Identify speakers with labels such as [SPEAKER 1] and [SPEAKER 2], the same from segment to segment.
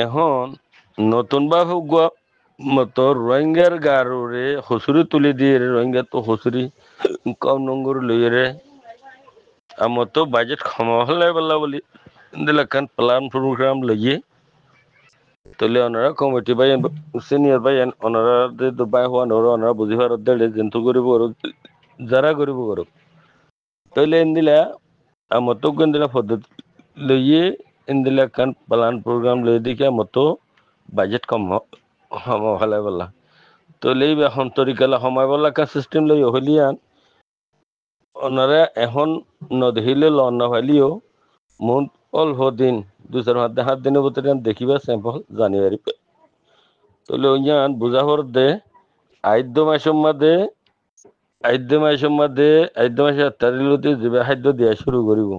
[SPEAKER 1] এখন নতুন ভাবে মতো রোহিঙ্গার গারুরে হসুরি তুলি দিয়ে রোহিঙ্গা তো হসুরি কম নঙ্গর লইরে আমার তো বাজেট ক্ষমা হলে বলা বলি দিলাকান প্ল্যান প্রোগ্রাম লইয়ে তাহলে ওনারা কমিটি বাই সিনিয়র বাই ওনারা বাই হওয়া ওনারা বুঝি পারত দেড়ে কিন্তু গরিব যারা গরিব গরব তাহলে এন্দিলা আমার তো গেন্দিলা পদ্ধতি লইয়ে এন্দিলা কান প্ল্যান প্রোগ্রাম লইয়ে দেখি আমার তো বাজেট কম হলে বলা তো লেই এখন তরিকালা সময় বলা কা সিস্টেম লই হলিয়ান ওনারা এখন নদহিলে লন না হলিও মন অল্প দিন 2-4 দিনের ভিতরে দেখিবা স্যাম্পল জানুয়ারি তাহলে ওইয়ান বুঝা দে আইদ্য মাসে তারিলতে যাবে খাদ্য দিয়া শুরু করিব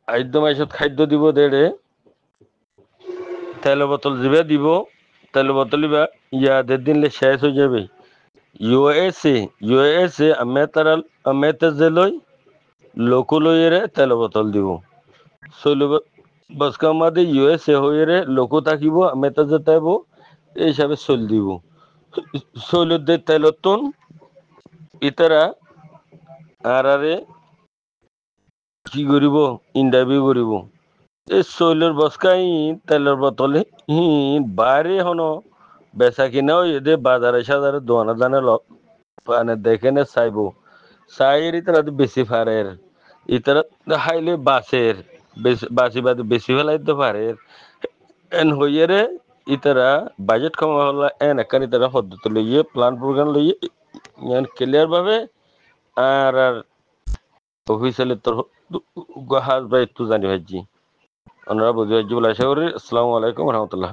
[SPEAKER 1] আইদ্য মাসত খাদ্য দিব দেড়ে তেল বোতল যাবে দিব তেল বোতল ইয়া 1.5 দিন শেষ হয়ে যাবে ইউএসএ আমি যে লই লোক লইরে তেল বোতল দিব চলিব বসকা মাদে ইউএসএ হইরে লোক থাকিব আমি যে তাইব এই হিসাবে চল দিব চলত দে তেলতন ইতারা আরে কি করিব ইন্টারভিউ করিব এই শৈলের বসকাই তেলের বোতলে বাইরে হনো বেচা কিনাও এদের বাজারে সাজারে দোয়ানা দানে মানে দেখে নে চাইবো চাইয়ের ইতারা বেশি ফারের ইতারা হাইলে বাসের বাসি বাদে বেশি ফেলাইতে পারে এন হইয়েরে ইতারা বাজেট কমা হলা এন একান ইতারা পদ্ধতি লইয়ে প্ল্যান প্রোগ্রাম লইয়ে ক্লিয়ার ভাবে আর অফিসিয়ালি তোর হাজ ভাই একটু জানি ভাইজি ওনারা বুঝে বলে আশা করি আসসালামু আলাইকুম রহমতুল্লাহ।